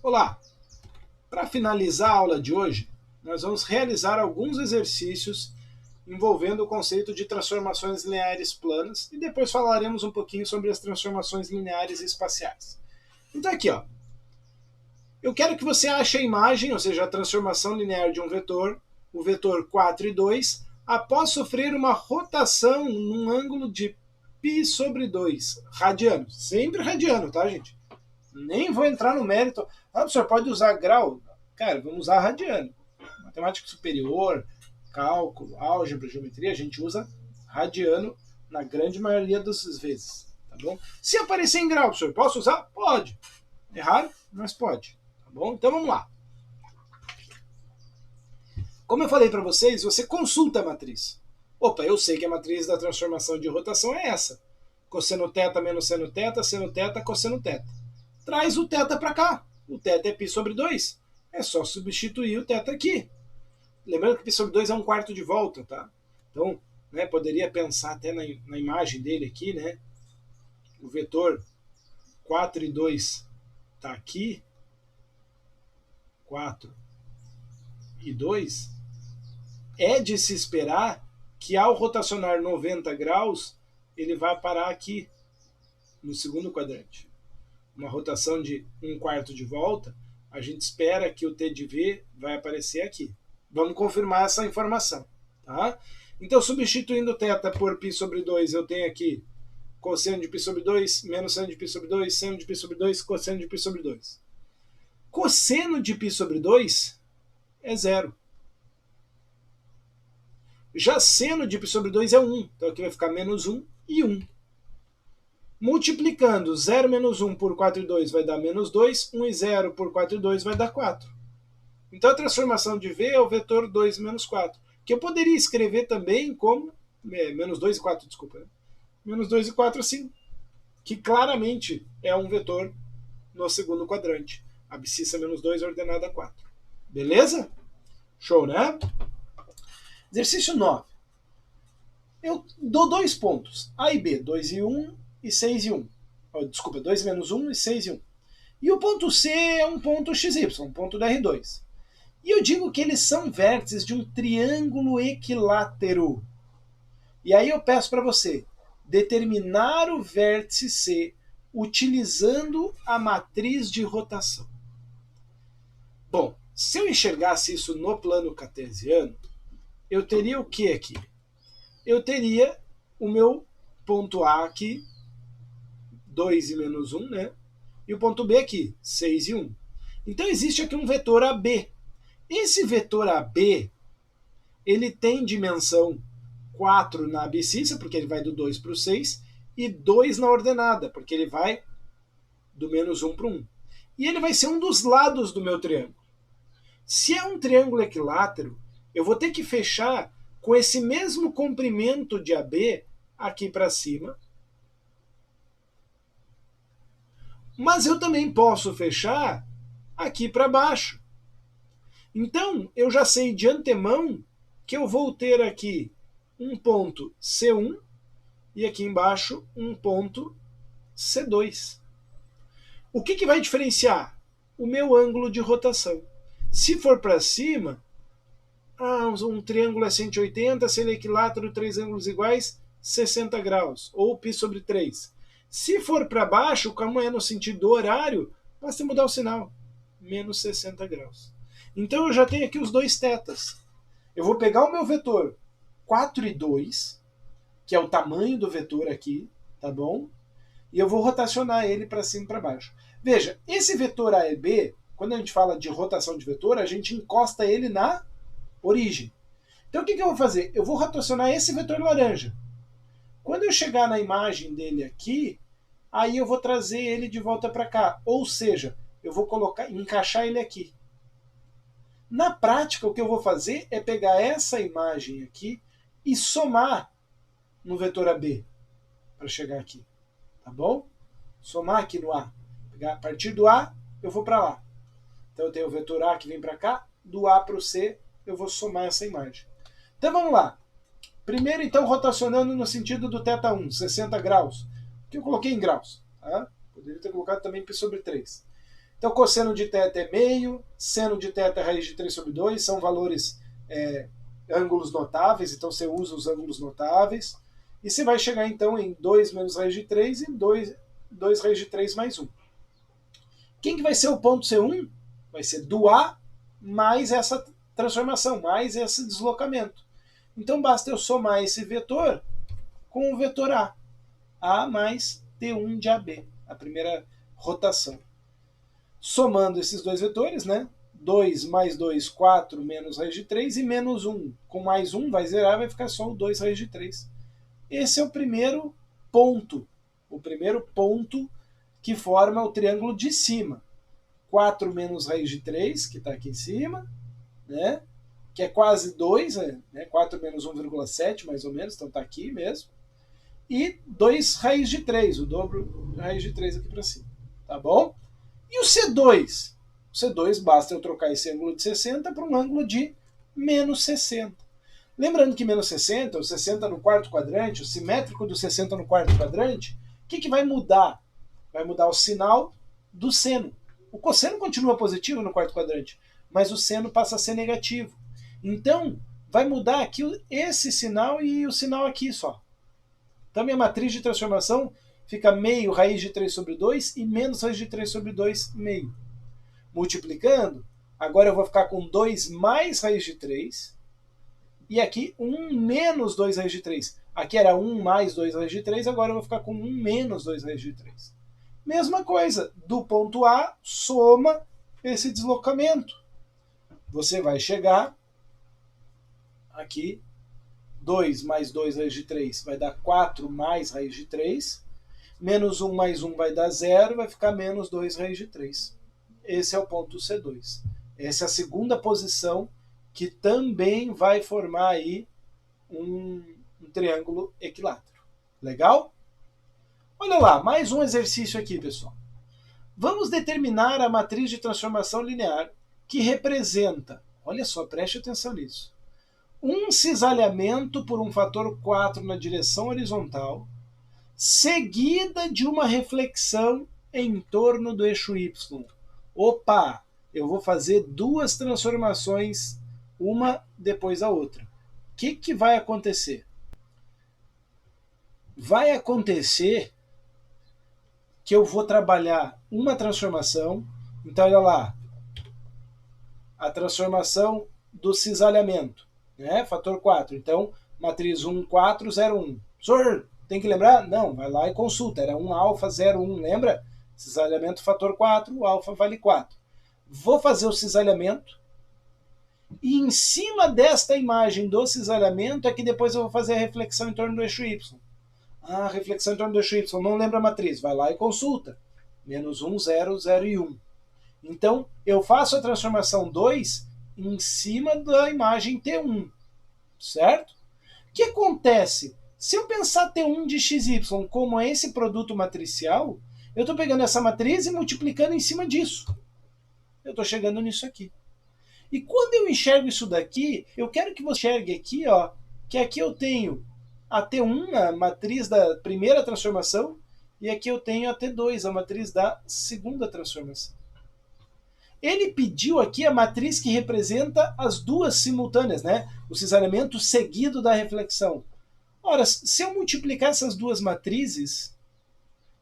Olá! Para finalizar a aula de hoje, nós vamos realizar alguns exercícios envolvendo o conceito de transformações lineares planas e depois falaremos um pouquinho sobre as transformações lineares espaciais. Então aqui, ó, eu quero que você ache a imagem, ou seja, a transformação linear de um vetor, o vetor 4 e 2, após sofrer uma rotação num ângulo de π sobre 2 radianos. Sempre radiano, tá, gente? Nem vou entrar no mérito. Ah, o senhor pode usar grau? Cara, vamos usar radiano. Matemática superior, cálculo, álgebra, geometria, a gente usa radiano na grande maioria das vezes. Tá bom? Se aparecer em grau, senhor, posso usar? Pode. É raro, mas pode. Tá bom? Então vamos lá. Como eu falei para vocês, você consulta a matriz. Opa, eu sei que a matriz da transformação de rotação é essa. Cosseno θ menos seno θ, cosseno θ. Traz o θ para cá. O θ é π sobre 2. É só substituir o θ aqui. Lembrando que π sobre 2 é um quarto de volta, tá? Então, né, poderia pensar até na imagem dele aqui, né? O vetor 4 e 2 está aqui. 4 e 2. É de se esperar que ao rotacionar 90 graus, ele vai parar aqui, no segundo quadrante. Uma rotação de um quarto de volta, a gente espera que o t de v vai aparecer aqui. Vamos confirmar essa informação. Tá? Então, substituindo θ por π sobre 2, eu tenho aqui cosseno de π sobre 2, menos seno de π sobre 2, seno de π sobre 2, cosseno de π sobre 2. Cosseno de π sobre 2 é zero. Já seno de π sobre 2 é 1. Então aqui vai ficar menos 1 e 1. Multiplicando 0 menos 1 por 4 e 2 vai dar menos 2. 1 e 0 por 4 e 2 vai dar 4. Então a transformação de V é o vetor 2 menos 4. Que eu poderia escrever também como... menos 2 e 4, desculpa. Menos 2 e 4 sim. Que claramente é um vetor no segundo quadrante. Abscissa menos 2 ordenada a 4. Beleza? Show, né? Exercício 9. Eu dou dois pontos, A e B, 2 e 1 e 6 e 1. Desculpa, 2 menos 1 e 6 e 1. E o ponto C é um ponto XY, um ponto da R2. E eu digo que eles são vértices de um triângulo equilátero. E aí eu peço para você determinar o vértice C utilizando a matriz de rotação. Bom, se eu enxergasse isso no plano cartesiano, eu teria o que aqui? Eu teria o meu ponto A aqui, 2 e menos 1, né? E o ponto B aqui, 6 e 1. Então existe aqui um vetor AB. Esse vetor AB, ele tem dimensão 4 na abscissa, porque ele vai do 2 para o 6, e 2 na ordenada, porque ele vai do menos 1 para o 1. E ele vai ser um dos lados do meu triângulo. Se é um triângulo equilátero, eu vou ter que fechar com esse mesmo comprimento de AB aqui para cima. Mas eu também posso fechar aqui para baixo. Então, eu já sei de antemão que eu vou ter aqui um ponto C1 e aqui embaixo um ponto C2. O que vai diferenciar? O meu ângulo de rotação. Se for para cima, um triângulo é 180, se ele é equilátero, três ângulos iguais, 60 graus, ou π sobre 3. Se for para baixo, como é no sentido horário, basta mudar o sinal, menos 60 graus. Então eu já tenho aqui os dois tetas. Eu vou pegar o meu vetor 4 e 2, que é o tamanho do vetor aqui, tá bom? E eu vou rotacionar ele para cima e para baixo. Veja, esse vetor A e B, quando a gente fala de rotação de vetor, a gente encosta ele na origem. Então o que eu vou fazer? Eu vou rotacionar esse vetor laranja. Quando eu chegar na imagem dele aqui, aí eu vou trazer ele de volta para cá. Ou seja, eu vou encaixar ele aqui. Na prática, o que eu vou fazer é pegar essa imagem aqui e somar no vetor AB para chegar aqui. Tá bom? Somar aqui no A. A partir do A, eu vou para lá. Então eu tenho o vetor A que vem para cá, do A para o C, eu vou somar essa imagem. Então vamos lá. Primeiro, então, rotacionando no sentido do θ1, 60 graus. Que eu coloquei em graus. Tá? Poderia ter colocado também π sobre 3. Então, cosseno de θ é meio, seno de θ é raiz de 3 sobre 2, são valores, ângulos notáveis, então você usa os ângulos notáveis, e você vai chegar então em 2 menos raiz de 3 e 2 raiz de 3 mais 1. Quem que vai ser o ponto C1? Vai ser do A mais essa transformação, mais esse deslocamento. Então basta eu somar esse vetor com o vetor A mais T1 de AB, a primeira rotação. Somando esses dois vetores, né? 2 mais 2, 4 menos raiz de 3 e menos 1. Com mais 1 vai zerar, vai ficar só o 2 raiz de 3. Esse é o primeiro ponto que forma o triângulo de cima. 4 menos raiz de 3, que está aqui em cima, né? Que é quase 2, né? 4 menos 1,7, mais ou menos, então está aqui mesmo. E 2 raiz de 3, o dobro da raiz de 3 aqui para cima. Tá bom? E o C2? O C2 basta eu trocar esse ângulo de 60 para um ângulo de menos 60. Lembrando que menos 60, o 60 no quarto quadrante, o simétrico do 60 no quarto quadrante, o que vai mudar? Vai mudar o sinal do seno. O cosseno continua positivo no quarto quadrante, mas o seno passa a ser negativo. Então, vai mudar aqui esse sinal e o sinal aqui só. Então, minha matriz de transformação fica meio raiz de 3 sobre 2 e menos raiz de 3 sobre 2 meio. Multiplicando, agora eu vou ficar com 2 mais raiz de 3 e aqui 1 menos 2 raiz de 3. Aqui era 1 mais 2 raiz de 3, agora eu vou ficar com 1 menos 2 raiz de 3. Mesma coisa, do ponto A, soma esse deslocamento. Você vai chegar aqui, 2 mais 2 raiz de 3 vai dar 4 mais raiz de 3, menos 1 mais 1 vai dar 0, vai ficar menos 2 raiz de 3. Esse é o ponto C2. Essa é a segunda posição que também vai formar aí um triângulo equilátero. Legal? Olha lá, mais um exercício aqui, pessoal. Vamos determinar a matriz de transformação linear que representa, olha só, preste atenção nisso, um cisalhamento por um fator 4 na direção horizontal, seguida de uma reflexão em torno do eixo Y. Opa, eu vou fazer duas transformações, uma depois da outra. O que vai acontecer? Vai acontecer que eu vou trabalhar uma transformação, então olha lá, a transformação do cisalhamento, né? Fator 4, então matriz 1, 4, 0, 1. Senhor, tem que lembrar? Não, vai lá e consulta, era 1 alfa, 0, 1, lembra? Cisalhamento fator 4, o alfa vale 4. Vou fazer o cisalhamento, e em cima desta imagem do cisalhamento é que depois eu vou fazer a reflexão em torno do eixo Y. Ah, reflexão em torno do eixo Y, não lembra a matriz, vai lá e consulta. Menos 1, 0, 0 e 1. Então, eu faço a transformação 2 em cima da imagem T1, certo? O que acontece? Se eu pensar T1 de XY como esse produto matricial, eu estou pegando essa matriz e multiplicando em cima disso. Eu estou chegando nisso aqui. E quando eu enxergo isso daqui, eu quero que você enxergue aqui, ó, que aqui eu tenho a T1, a matriz da primeira transformação, e aqui eu tenho a T2, a matriz da segunda transformação. Ele pediu aqui a matriz que representa as duas simultâneas, né? O cisalhamento seguido da reflexão. Ora, se eu multiplicar essas duas matrizes,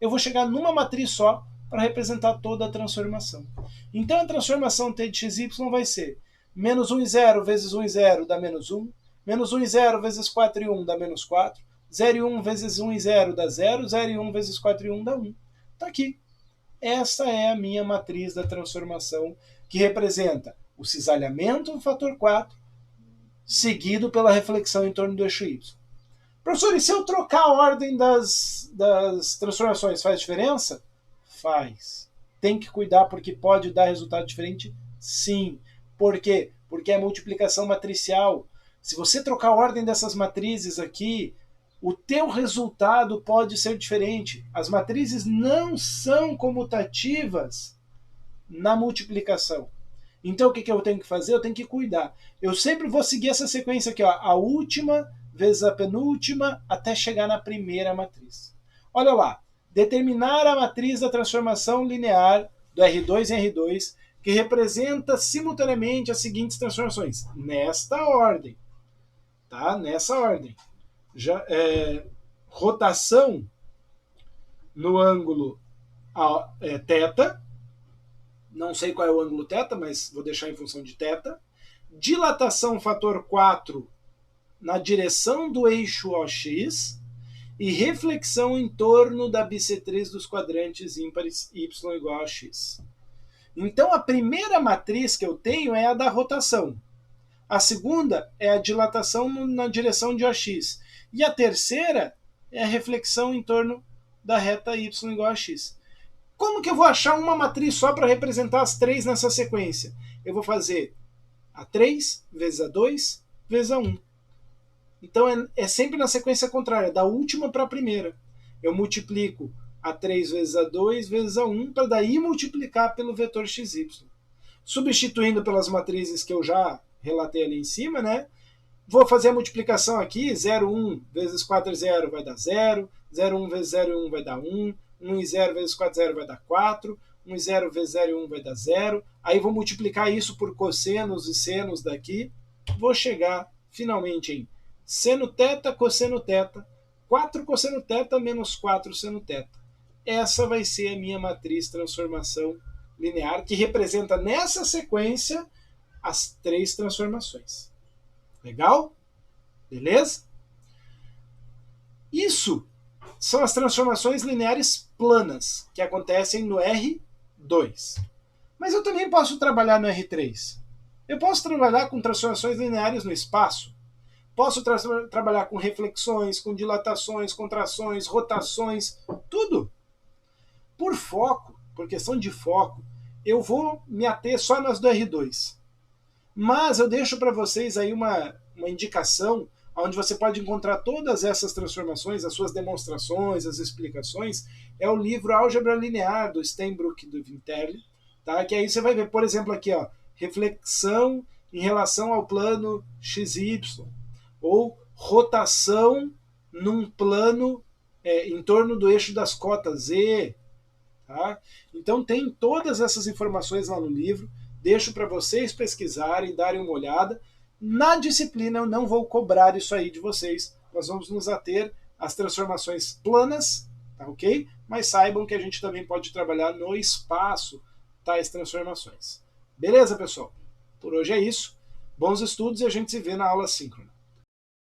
eu vou chegar numa matriz só para representar toda a transformação. Então a transformação T de XY vai ser menos 1 e 0 vezes 1 e 0 dá menos 1, menos 1 e 0 vezes 4 e 1 dá menos 4, 0 e 1 vezes 1 e 0 dá 0, 0 e 1 vezes 4 e 1 dá 1. Está aqui. Essa é a minha matriz da transformação, que representa o cisalhamento do fator 4, seguido pela reflexão em torno do eixo Y. Professor, e se eu trocar a ordem das transformações, faz diferença? Faz. Tem que cuidar porque pode dar resultado diferente? Sim. Por quê? Porque é multiplicação matricial. Se você trocar a ordem dessas matrizes aqui, o teu resultado pode ser diferente. As matrizes não são comutativas na multiplicação. Então o que eu tenho que fazer? Eu tenho que cuidar. Eu sempre vou seguir essa sequência aqui, ó, a última vezes a penúltima até chegar na primeira matriz. Olha lá, determinar a matriz da transformação linear do R2 em R2, que representa simultaneamente as seguintes transformações, nesta ordem. Tá? Nessa ordem. Rotação no ângulo θ, não sei qual é o ângulo θ, mas vou deixar em função de θ. Dilatação fator 4 na direção do eixo OX e reflexão em torno da bissetriz dos quadrantes ímpares y igual a x. Então, a primeira matriz que eu tenho é a da rotação. A segunda é a dilatação na direção de OX. E a terceira é a reflexão em torno da reta y igual a x. Como que eu vou achar uma matriz só para representar as três nessa sequência? Eu vou fazer A3 vezes A2 vezes A1. Então é sempre na sequência contrária, da última para a primeira. Eu multiplico A3 vezes A2 vezes A1 para daí multiplicar pelo vetor xy. Substituindo pelas matrizes que eu já relatei ali em cima, né? Vou fazer a multiplicação aqui, 0,1 vezes 4 0 vai dar 0, 0,1 vezes 0,1 vai dar 1, 1 e 0 vezes 4 0 vai dar 4, 1 e 0 vezes 0 e 1 vai dar 0. Aí vou multiplicar isso por cossenos e senos daqui. Vou chegar finalmente em seno θ, cosseno θ, 4 cosseno θ menos 4 seno θ. Essa vai ser a minha matriz transformação linear, que representa nessa sequência as três transformações. Legal? Beleza? Isso são as transformações lineares planas, que acontecem no R2. Mas eu também posso trabalhar no R3. Eu posso trabalhar com transformações lineares no espaço. Posso trabalhar com reflexões, com dilatações, contrações, rotações, tudo. Por foco, por questão de foco, eu vou me ater só nas do R2. Mas eu deixo para vocês aí uma indicação onde você pode encontrar todas essas transformações, as suas demonstrações, as explicações, é o livro Álgebra Linear, do Steinbrück e do Winterle, tá? Que aí você vai ver, por exemplo, aqui, ó, reflexão em relação ao plano XY, ou rotação num plano em torno do eixo das cotas Z. Tá? Então tem todas essas informações lá no livro, deixo para vocês pesquisarem, darem uma olhada. Na disciplina eu não vou cobrar isso aí de vocês, nós vamos nos ater às transformações planas, tá ok? Mas saibam que a gente também pode trabalhar no espaço tais transformações. Beleza, pessoal? Por hoje é isso. Bons estudos e a gente se vê na aula síncrona.